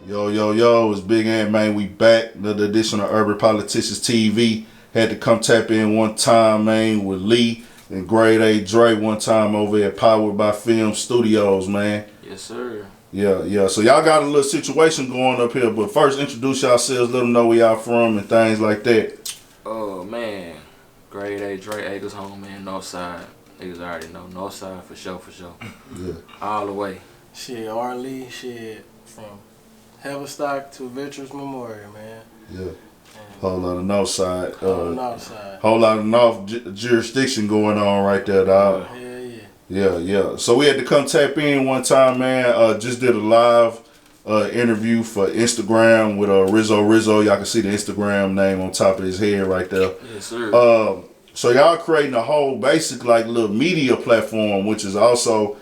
Yo, yo, yo, it's Big Ant, man. We back. Another edition of Urban Politicians TV. Had to come tap in one time, man, with Lee and Grade A Dre one time over at Powered by Film Studios, man. Yes, sir. Yeah. So y'all got a little situation going up here, but first introduce yourselves, let them know where y'all from and things like that. Oh, man. Grade A Dre Acres home, man. North side. Niggas already know. North side for sure. Yeah. All the way. Shit, R. Lee, from Haverstock to Veterans Memorial, man. Yeah. Whole lot of north side. North side. Whole lot of north jurisdiction going on right there, dog. Yeah. So we had to come tap in one time, man. Just did a live interview for Instagram with Rizzo. Y'all can see the Instagram name on top of his head right there. Yes, sir. So y'all creating a whole basic like little media platform, which is also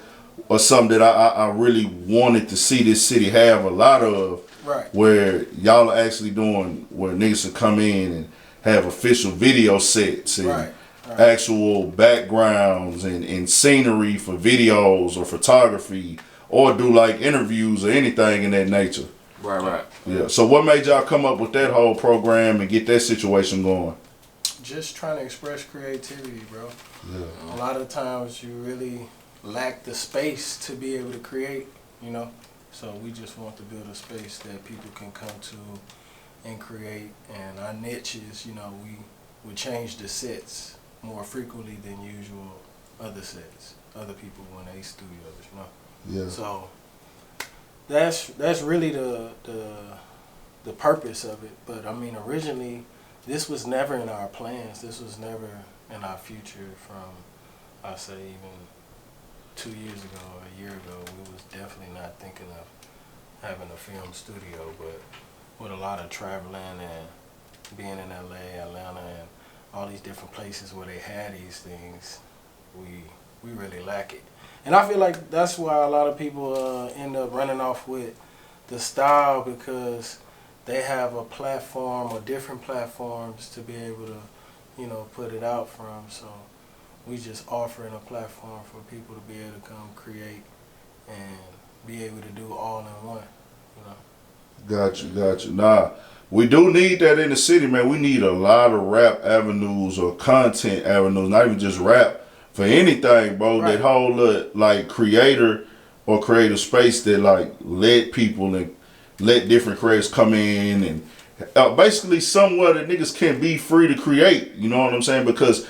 something that I really wanted to see this city have a lot of. Right. Where y'all are actually doing where niggas can come in and have official video sets and Right. actual backgrounds and scenery for videos or photography, or do like interviews or anything in that nature. Right. Yeah. So what made y'all come up with that whole program and get that situation going? Just trying to express creativity, bro. Yeah. A lot of times you really lack the space to be able to create, you know. So we just want to build a space that people can come to and create. And our niche is, we would change the sets more frequently than usual other sets, other people when they studios, Yeah. So that's really the purpose of it. But I mean, originally, this was never in our plans. This was never in our future from, I say, even 2 years ago or a year ago. We was definitely not thinking of having a film studio, but with a lot of traveling and being in LA, Atlanta, and all these different places where they had these things, we really lack it. And I feel like that's why a lot of people end up running off with the style, because they have a platform or different platforms to be able to, put it out from. So we just offering a platform for people to be able to come create and be able to do all in one, Got you. Nah, we do need that in the city, man. We need a lot of rap avenues or content avenues, not even just rap, for anything, bro. Right. That whole like creator or creative space that like let people and let different creators come in and basically somewhere that niggas can be free to create. You know what I'm saying? Because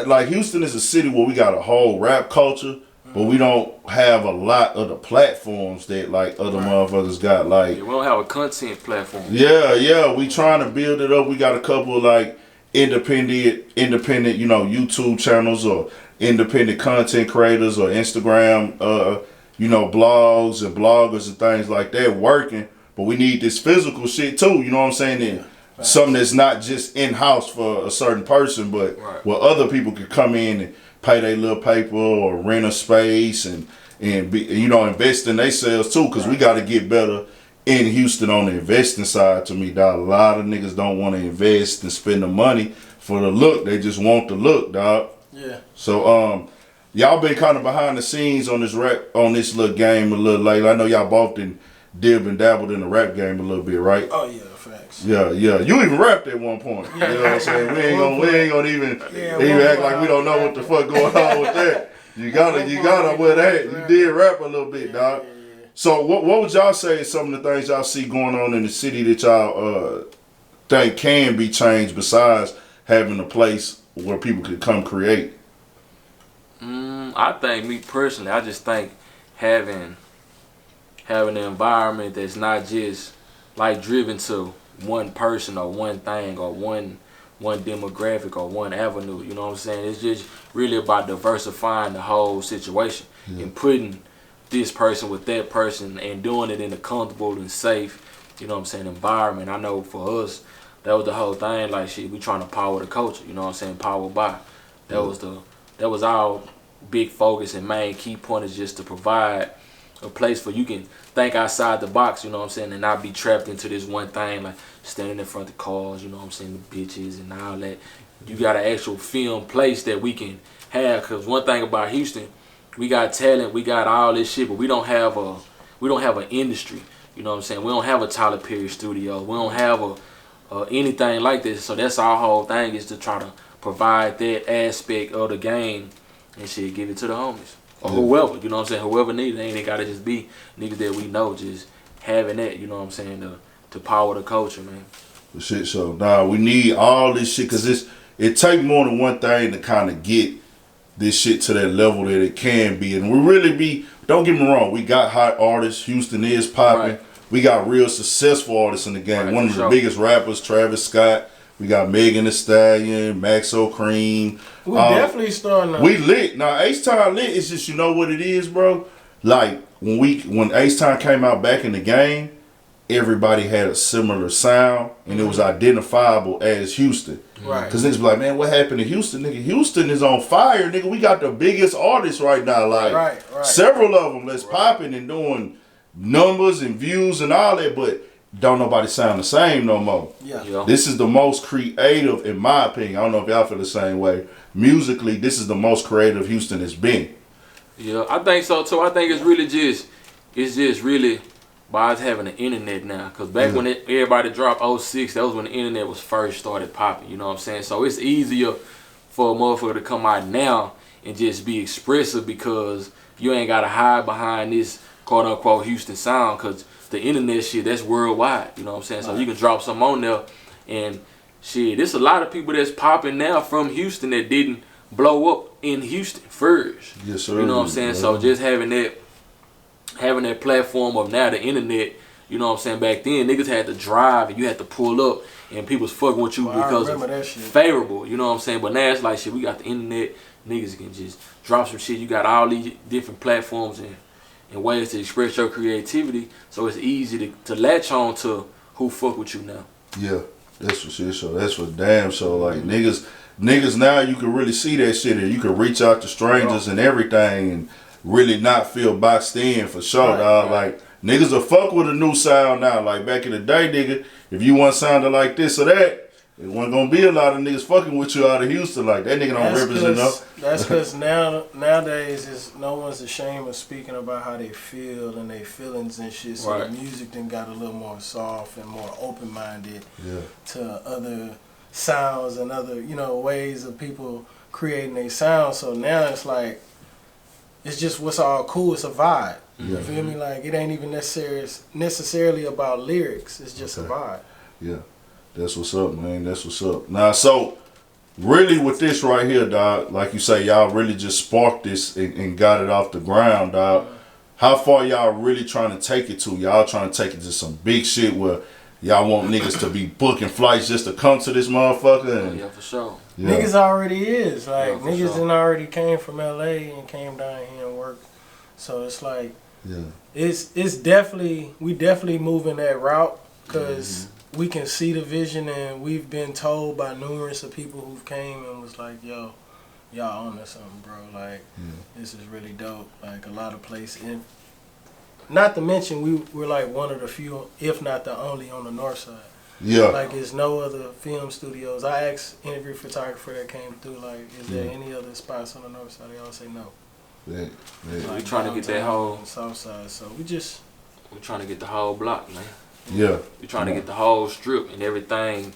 like Houston is a city where we got a whole rap culture, but we don't have a lot of the platforms that like other motherfuckers got. Like, Yeah, we don't have a content platform. Yeah. We trying to build it up. We got a couple of like independent, YouTube channels or independent content creators or Instagram, blogs and bloggers and things like that working. But we need this physical shit too. You know what I'm saying? And something that's not just in house for a certain person, but where other people could come in and pay their little paper or rent a space and be, invest in themselves too. Cause we got to get better in Houston on the investing side. To me, dog, a lot of niggas don't want to invest and spend the money for the look. They just want the look, dog. Yeah. So y'all been kind of behind the scenes on this little game a little lately. I know y'all both dib and dabbled in the rap game a little bit, right? Oh yeah, facts. Yeah. You even rapped at one point. You know what I'm saying? We ain't gonna even act like we don't know what the fuck going on with that. You gotta with that. You did rap a little bit, dog. So what would y'all say is some of the things y'all see going on in the city that y'all think can be changed besides having a place where people could come create? I think, me personally, I just think having an environment that's not just like driven to one person or one thing or one demographic or one avenue. You know what I'm saying? It's just really about diversifying the whole situation and putting this person with that person and doing it in a comfortable and safe, environment. I know for us, that was the whole thing. Like, shit, we trying to power the culture. You know what I'm saying? Powered by. That was our big focus and main key point, is just to provide a place where you can think outside the box, you know what I'm saying, and not be trapped into this one thing, like standing in front of the cars, you know what I'm saying, the bitches and all that. You got an actual film place that we can have, because one thing about Houston, we got talent, we got all this shit, but we don't have an industry. You know what I'm saying? We don't have a Tyler Perry studio. We don't have anything like this. So that's our whole thing, is to try to provide that aspect of the game and shit, give it to the homies. Or whoever, you know what I'm saying? Whoever needs it. Ain't gotta just be niggas that we know, just having that, you know what I'm saying, to power the culture, man. Shit, so we need all this shit, because it take more than one thing to kind of get this shit to that level that it can be. And we really don't get me wrong, we got hot artists. Houston is popping. Right. We got real successful artists in the game. Right, One of the biggest rappers, Travis Scott. We got Megan Thee Stallion, Maxo Cream. We definitely starting to... We lit. Now, H-Town lit. It's just, you know what it is, bro? Like, when H-Town came out back in the game, everybody had a similar sound, and it was identifiable as Houston. Right. Because niggas be like, man, what happened to Houston? Nigga, Houston is on fire, nigga. We got the biggest artists right now. Like, right. several of them that's popping and doing numbers and views and all that, but don't nobody sound the same no more. Yeah. This is the most creative, in my opinion. I don't know if y'all feel the same way. Musically, this is the most creative Houston has been. Yeah, I think so too. I think it's just really by us having the internet now. Because back when everybody dropped 06, that was when the internet was first started popping. You know what I'm saying? So it's easier for a motherfucker to come out now and just be expressive, because you ain't got to hide behind this quote unquote Houston sound, because the internet shit, that's worldwide. You know what I'm saying? So you can drop something on there, and shit, there's a lot of people that's popping now from Houston that didn't blow up in Houston first. Yes, sir. You know what I'm saying? So just having that platform of now the internet, you know what I'm saying, back then niggas had to drive and you had to pull up and people was fucking with you because of favorable, you know what I'm saying? But now it's like, shit, we got the internet, niggas can just drop some shit. You got all these different platforms and ways to express your creativity, so it's easy to latch on to who fuck with you now. Yeah, that's for shit. So that's for damn. So like niggas now, you can really see that shit, and you can reach out to strangers and everything, and really not feel boxed in for sure, dog. Like niggas will fuck with a new sound now. Like back in the day, nigga, if you want sounding like this or that, it wasn't gonna be a lot of niggas fucking with you out of Houston. Like that nigga don't represent us. That's because nowadays no one's ashamed of speaking about how they feel and their feelings and shit. So the music then got a little more soft and more open minded to other sounds and other, you know, ways of people creating their sound. So now it's like, it's just what's all cool. It's a vibe. You feel me? Like it ain't even necessarily about lyrics. It's just a vibe. Yeah. That's what's up, man. That's what's up. Now, so really with this right here, dog, like you say, y'all really just sparked this and got it off the ground, dog. How far y'all really trying to take it to? Y'all trying to take it to some big shit where y'all want niggas to be booking flights just to come to this motherfucker? And, yeah, for sure. Yeah. Niggas already is. Like, niggas sure. done already came from LA and came down here and worked. So it's like, it's definitely, we definitely moving that route, because we can see the vision, and we've been told by numerous of people who've came and was like, yo, y'all on to something, bro. Like, this is really dope. Like, a lot of places. And not to mention, we're like one of the few, if not the only, on the north side. Yeah. Like, there's no other film studios. I asked interview photographer that came through, like, is there any other spots on the north side? They all say no. Like, we trying to get that whole south side. So we're trying to get the whole block, man. Yeah. We're trying to get the whole strip and everything.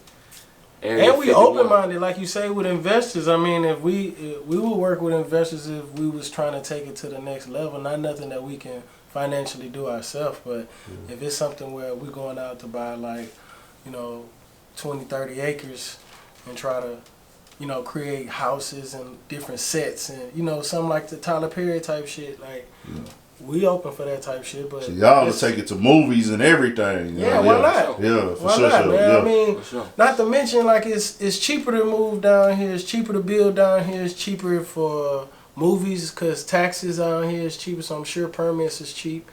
And we open-minded, like you say, with investors. I mean, if we would work with investors if we was trying to take it to the next level. Not nothing that we can financially do ourselves, but if it's something where we're going out to buy, like, you know, 20, 30 acres and try to, you know, create houses and different sets and, you know, something like the Tyler Perry type shit, like, we open for that type shit. But so y'all will take it to movies and everything. Yeah, why not? Yeah, for why sure. Not, man? Yeah. I mean, not to mention, like, it's cheaper to move down here. It's cheaper to build down here. It's cheaper for movies because taxes down here is cheaper. So I'm sure permits is cheap.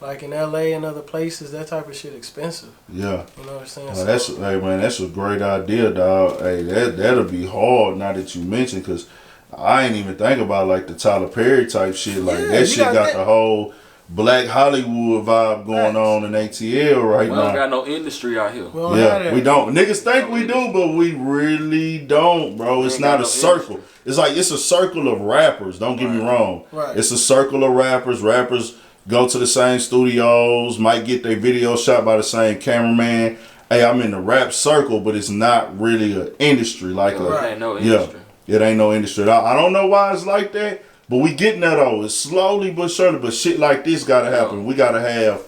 Like in LA and other places, that type of shit expensive. Yeah. You know what I'm saying? So, that's a great idea, dog. Hey, that'll be hard now that you mentioned, because I ain't even think about like the Tyler Perry type shit. Like that shit got the whole Black Hollywood vibe going on in ATL right now. We don't got no industry out here. We don't. Niggas think we do, but we really don't, bro. It's not a circle. Industry. It's like it's a circle of rappers. Don't get me wrong. Right. It's a circle of rappers. Rappers go to the same studios, might get their video shot by the same cameraman. Hey, I'm in the rap circle, but it's not really an industry like It ain't no industry. It ain't no industry. I don't know why it's like that, but we getting that though. It's slowly but surely, but shit like this gotta happen. We gotta have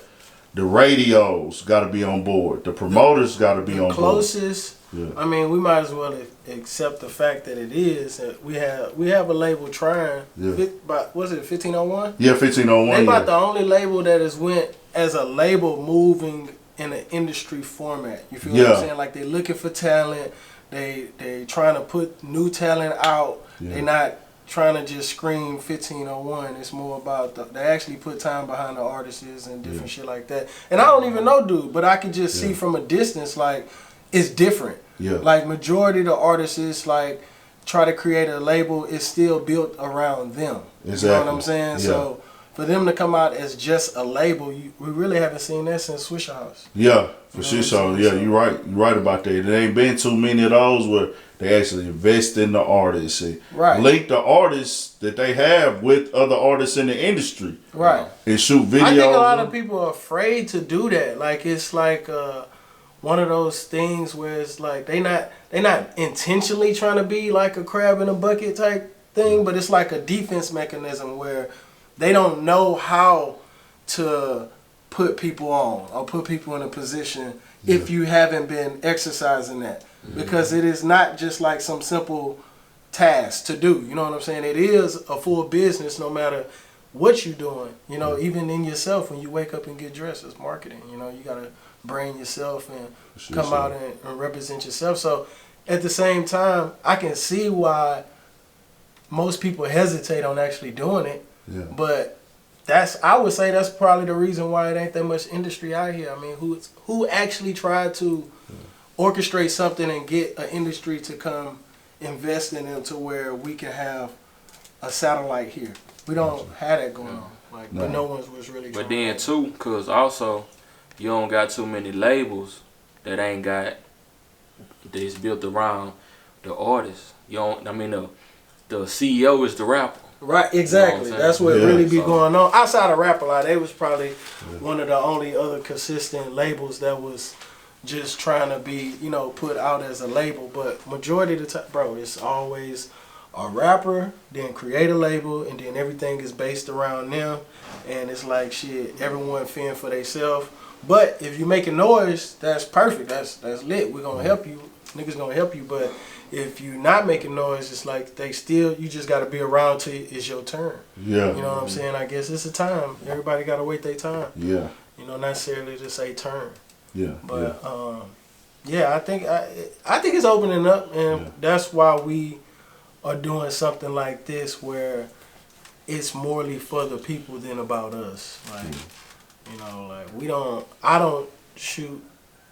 the radios gotta be on board. The promoters gotta be on board. Closest. Yeah. I mean, we might as well accept the fact that it is. We have a label trying. Yeah. Was it 1501? Yeah, 1501. They about the only label that has went as a label moving in an industry format. You feel what I'm saying? Like they looking for talent. They trying to put new talent out. Yeah. They not trying to just scream 1501. It's more about they actually put time behind the artists and different shit like that. And I don't even know dude, but I can just see from a distance like it's different. Yeah. Like majority of the artists is like try to create a label is still built around them. Exactly. You know what I'm saying? Yeah. So for them to come out as just a label, we really haven't seen that since Swishahouse. Yeah, for sure. So yeah, you're right. You're right about that. There ain't been too many of those where they actually invest in the artists and link the artists that they have with other artists in the industry. Right. And shoot videos. I think a lot of people are afraid to do that. Like it's like one of those things where it's like they not intentionally trying to be like a crab in a bucket type thing, but it's like a defense mechanism where they don't know how to put people on or put people in a position if you haven't been exercising that. Because it is not just like some simple task to do. You know what I'm saying? It is a full business no matter what you're doing. You know, even in yourself when you wake up and get dressed, it's marketing. You know, you got to brand yourself and come out and represent yourself. So at the same time, I can see why most people hesitate on actually doing it. Yeah. But I would say that's probably the reason why it ain't that much industry out here. I mean, who actually tried to orchestrate something and get an industry to come invest in it to where we can have a satellite here. We don't have that going on. Like, but no one was really trying. But then too, because also you don't got too many labels that ain't got that's built around the artist. You don't. I mean, the CEO is the rapper. Right, exactly. You know that's what really be going on. Outside of Rap A Lot, they was probably one of the only other consistent labels that was just trying to be, you know, put out as a label. But majority of the time, bro, it's always a rapper, then create a label, and then everything is based around them. And it's like, shit, everyone fend for themselves. But if you making noise, that's perfect. That's lit. We're going to help you. Niggas going to help you. But if you're not making noise, it's like you just got to be around till it's your turn. Yeah. You know what I'm saying? I guess it's a time. Everybody got to wait their time. Yeah. You know, not necessarily to say turn. Yeah. But, I think it's opening up, and that's why we are doing something like this where it's morely for the people than about us. Like, you know, like I don't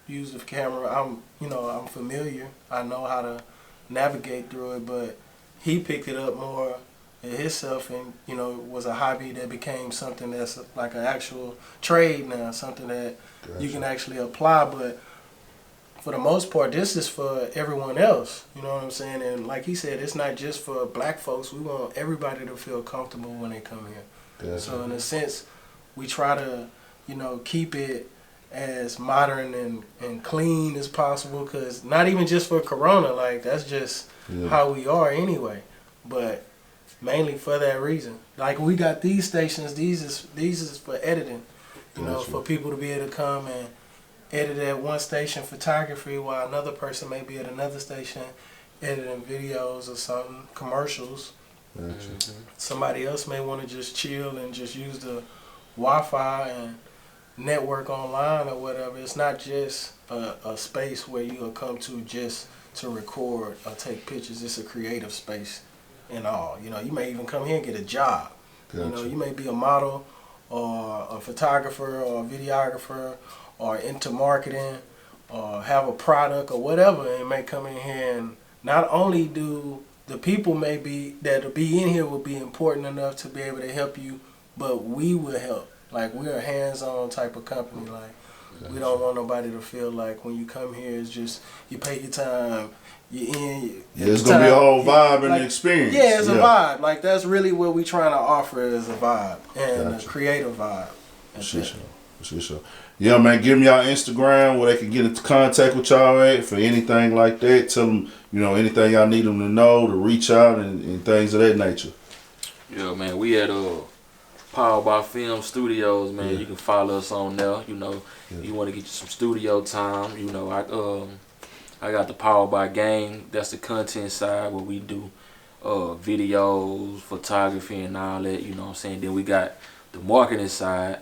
use the camera. I'm familiar. I know how to navigate through it, but he picked it up more himself, and you know, it was a hobby that became something that's like an actual trade now, something that you can actually apply. But for the most part, this is for everyone else. You know what I'm saying? And like he said, it's not just for black folks. We want everybody to feel comfortable when they come here. So in a sense, we try to, you know, keep it as modern and clean as possible, because not even just for Corona, like that's just how we are anyway, but mainly for that reason. Like we got these stations, these is for editing, you know, for people to be able to come and edit at one station photography while another person may be at another station editing videos or something, commercials. Somebody else may want to just chill and just use the Wi-Fi and network online or whatever. It's not just a space where you'll come to just to record or take pictures. It's a creative space and all. You know, you may even come here and get a job. You know, you may be a model or a photographer or a videographer or into marketing or have a product or whatever, and may come in here, and not only do the people that'll be in here will be important enough to be able to help you, but we will help. Like, we're a hands-on type of company. Like, We don't want nobody to feel like when you come here, it's just you pay your time, you in. It's gonna be a whole vibe and like, experience. Yeah, it's a vibe. Like that's really what we trying to offer is a vibe and a creative vibe. For sure. Yeah, man, give them y'all Instagram where they can get into contact with y'all at for anything like that. Tell them, anything y'all need them to know, to reach out and things of that nature. Yeah, man, we at Powered by Film Studios, man. You can follow us on there. You want to get you some studio time. I got the Powered by Game. That's the content side where we do videos, photography, and all that. You know what I'm saying? Then we got the marketing side,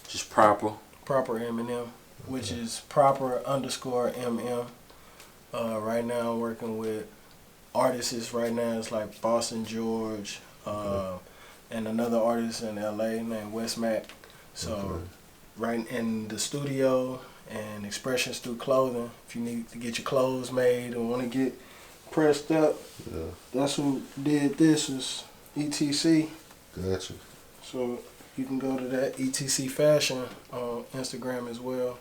just proper Eminem, which is proper_MM. Right now I'm working with artists right now. It's like Boston George and another artist in LA named West Mac. So right in the studio and expressions through clothing. If you need to get your clothes made and want to get pressed up, that's who did this is ETC. Gotcha. So you can go to that ETC Fashion on Instagram as well.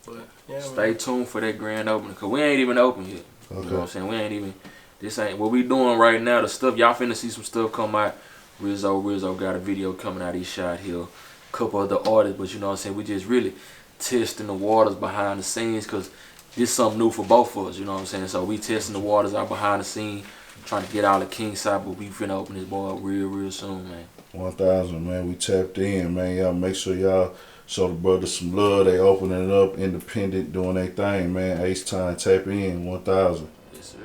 But yeah, stay tuned for that grand opening because we ain't even open yet. You know what I'm saying? We ain't even. This ain't what we doing right now. The stuff y'all finna see some stuff come out. Rizzo got a video coming out. He shot here. A couple other artists, but you know what I'm saying? We just really testing the waters behind the scenes because this is something new for both of us. You know what I'm saying? So we testing the waters out behind the scene, trying to get out of King side, but we finna open this boy up real soon, man. 1,000, man. We tapped in, man. Y'all make sure y'all show the brothers some love. They opening it up, independent, doing their thing, man. H-Time, tap in, 1,000. Yes, sir.